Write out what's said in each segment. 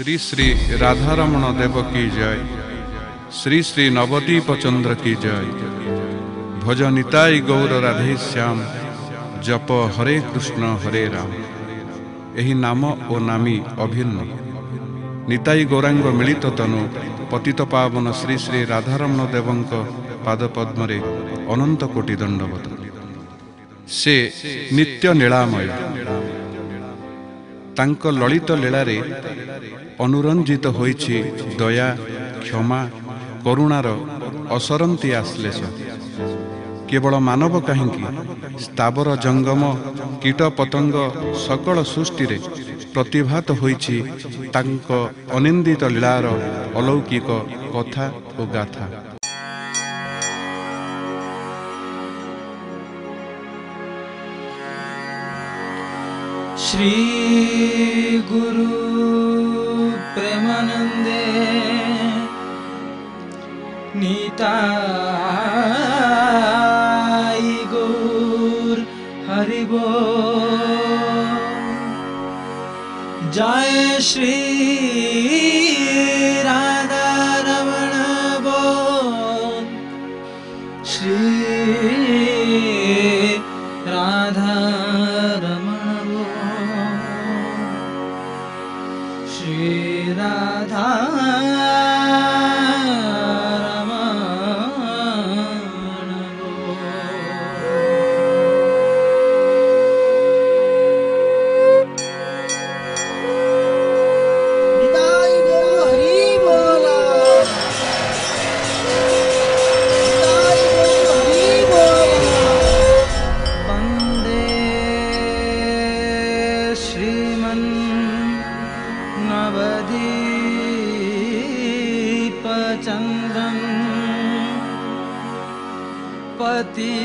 श्री श्री राधारमण देव की जय। श्री श्री नवदीप चंद्र की जय। भज निताई गौर राधे श्याम। जप हरे कृष्ण हरे राम। एही नाम ओ नामी अभिन्न। निताई गौरांग मिलित तनु पतित पावन श्री श्री राधारमण देवंक पादपद्मरे अनंत कोटि दंडवत। से नित्य नीलामय। तांक ललित लीलारे अनुरंजित होइछि दया क्षमा करुणार असरंती आश्लेष। केवल मानव कहीं स्थावर जंगम कीट पतंग सकल सृष्टि रे प्रतिभात होइछि तांक अनिंदित लीलार अलौकिक कथा और गाथा। श्री गुरु प्रेमानंदे निताई गौर हरि बोल। जय श्री राधा रमण बोल। श्री राधा राधा रमण निताई गौर हरि बोला। निताई गौर हरि बोला। वंदे श्रीमन नवदीप चंद्रं पति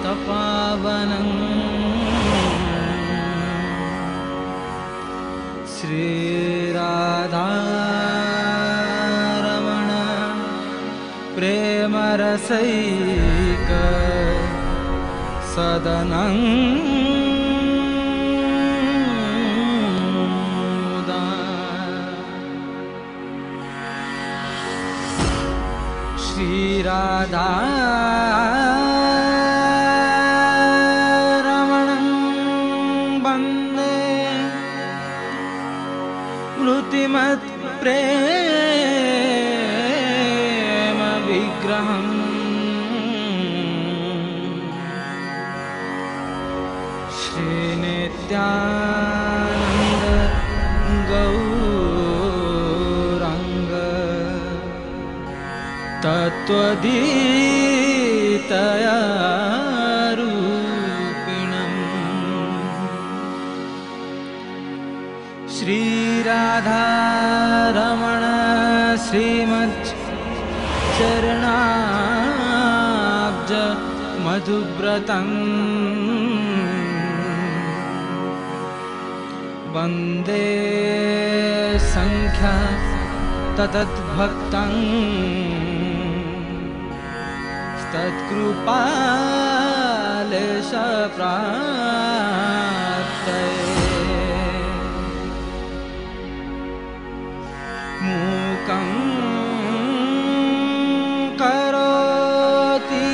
तपावनं श्री राधा रमण प्रेम रसैक सदनं श्री राधा रमणं वन्दे मूर्तिमत् प्रेम विग्रहम्। श्री नित्यानंद गौरांग तत्त्वदीतया रूपिणम्। श्री राधा रमण श्रीमत् चरणाब्ज मधुव्रतम् वन्दे संख्या ततद्भक्तं तत्कृपालेश प्राप्तये। मूकं करोति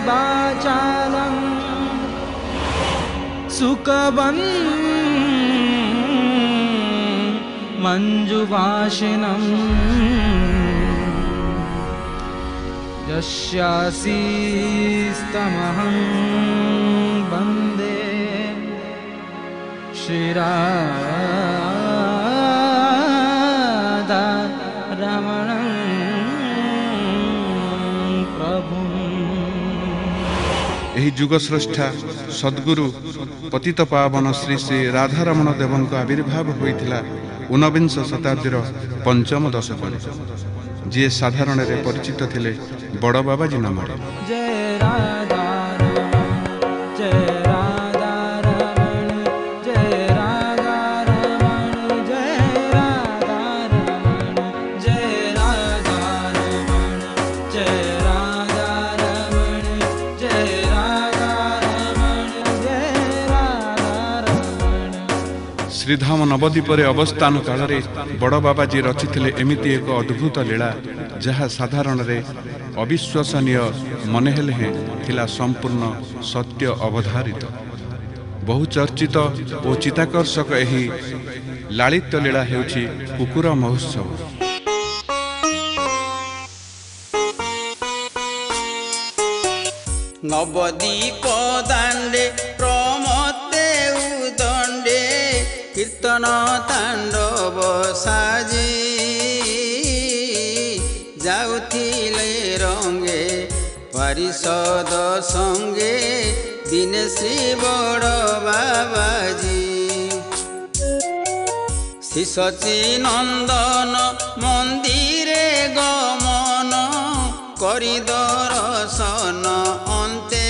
वाचालं सुकवन् मंजुभाषिणम् यस्यासीस्तमहं वन्दे श्रीराधा रमणं प्रभुम्। एही जुगस्रष्टा सद्गुरु पतित पावन श्री श्री राधारमण देवंक आविर्भाव होइथिला 19 शताब्दीर पंचम दशक। जी साधारण परिचित थिले बड़ बाबाजी नाम। जय राधा जय राधा रमण जय राधा रमण जय राधा रमण जय राधा रमण जय राधा रमण जय राधा रमण जय राधा रमण श्रीधाम नवद्वीपरे अवस्थान काल बड़ बाबाजी रचिथिले एमिति एक अद्भुत लीला जहा साधारण रे अविश्वसनीय मनेहेले हे थिला संपूर्ण सत्य अवधारित बहुचर्चित और चिताकर्षक एही लालित्य लीला हेउछि कुकुर महोत्सव। नवद्वीप दाण्डे प्रमत्ते उदण्डे कीर्तन ताण्डव साजी जाउथिले रंगे पारिषद संगे दिने श्री बड़ बाबाजी श्री सचिनंदन मंदिरे गमन करि दर्शन अन्ते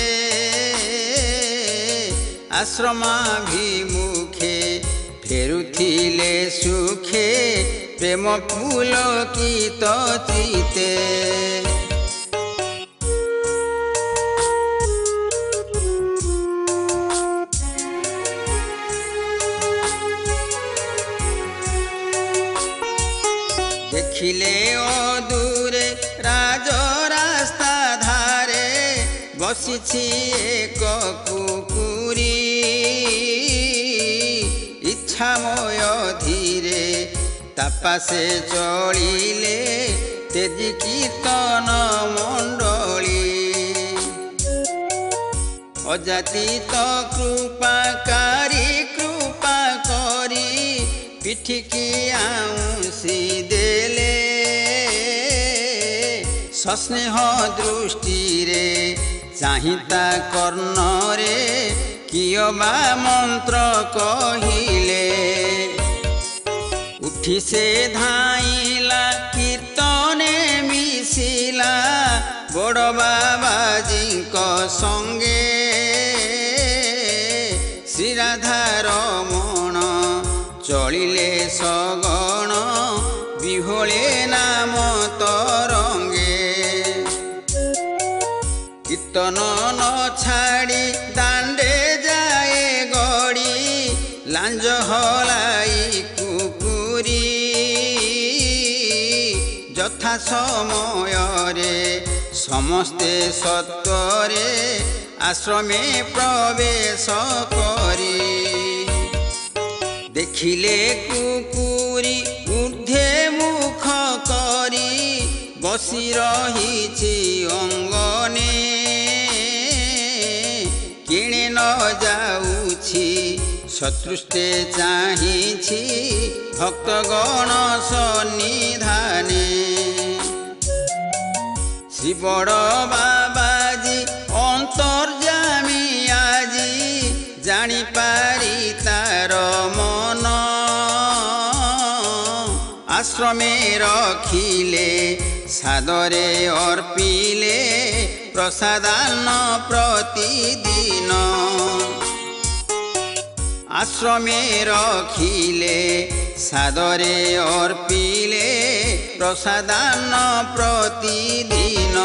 आश्रमाभिमुखे फेरुथिले सुखे प्रेम पुलकित चिते देखिले अदूरे राज रास्ता धारे बसिछि एक कुकुरी इच्छामय धीरे तापासे चलिले तेजी कीर्तन मंडली अजातीत कृपाकारी कृपा करी पिठिकी आउसी देले सस्नेह दृष्टि रे चाहिता कर्णरे कियबा मंत्र कहिले उठी से धाइला कीर्तने मिसिला बड़ बाबाजी को संगे श्री राधा रमण चलिले सगण बिहोले नाम तरंगे कीर्तन न छाड़ी दाण्डे जाए गड़ी लांज हलाई कुकुरी यथा समय रे समस्ते सत्वरे आश्रमे प्रवेश करी देखिले कुकुरी ऊर्ध्वे मुख करी बसी रहिछि अंगने किणे न जाउछि शत्रुष्टे चाहिछि भक्तगण सन्निधाने श्री बड़ बाबाजी अंतर्जामी आजी जानी पारी तार मन आश्रमे रखिले सादरे अर्पिले प्रसादान प्रतिदिन आश्रमे रखिले सादरे अर्पिले प्रसादान प्रतिदिन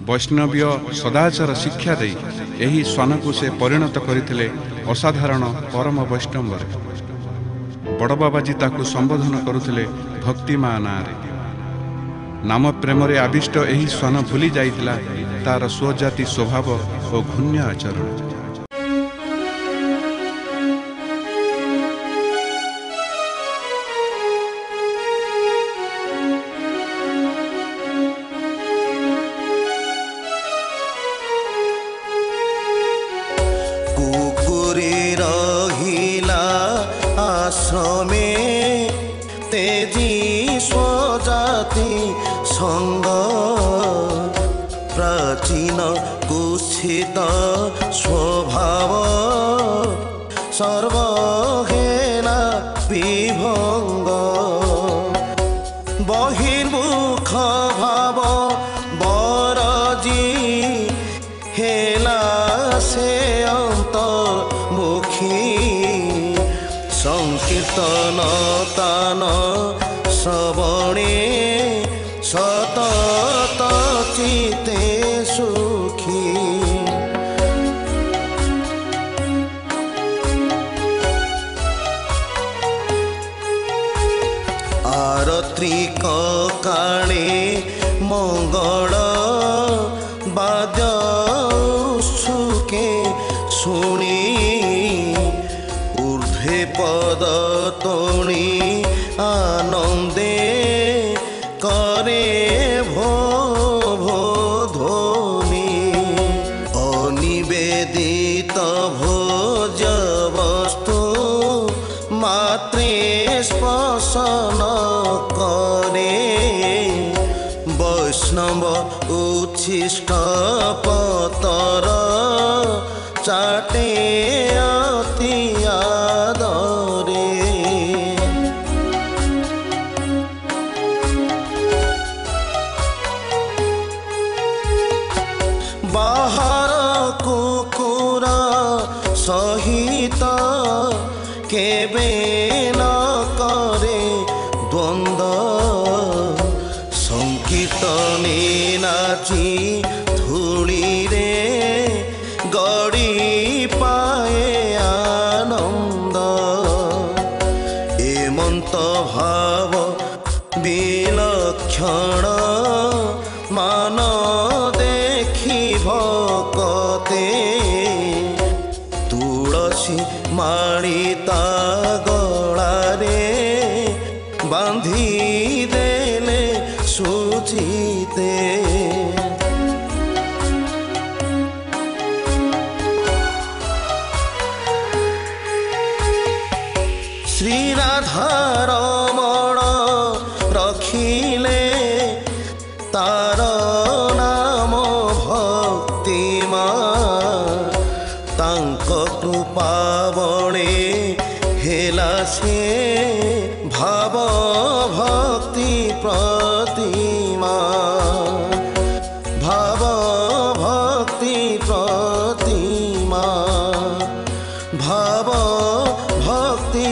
वैष्णवीय सदाचार शिक्षा दे यही श्वान को से परिणत करथिले असाधारण परम वैष्णव बड़ बाबाजी ताकू संबोधन करुथिले भक्तिमा नारे नाम प्रेम रे आविष्ट यही श्वान भूली जाइतिला तार स्वजाति स्वभाव और घुण्य आचरण आश्रमे तेजी स्वजाति संग प्राचीन कुत्सित स्वभाव सर्वहेना विभंग बहिर्मुख भाव बरजी हेला से अंतर्मुखी संकीर्तन तान श्रवणे सतत चिते सुखी आरत्रिक काणे मंगल बाद्य सुखे शुणी ऊर्ध्वे पद तोणी आनंदे करे भो भो ध्वनि अनिवेदित भोज वस्तु मात्रे स्पर्शन करे वैष्णव उच्छिष्ट पतर चाटे अति आदरे बाहर कुकुर सहित केबे न करे द्वंद्व संकीर्तने नाची धूली रे गड़ी पाए आनंद एमंत भाव विलक्षण मान देखी भकते तुलसी माड़ी ता गलारे बांधी देले सुचिते श्री राधा रमण रखिले तार नाम भक्तिमा तांक कृपा बणे हेला से भाव भक्ति प्रतिमा भाव भक्ति प्रतिमा भाव भक्ति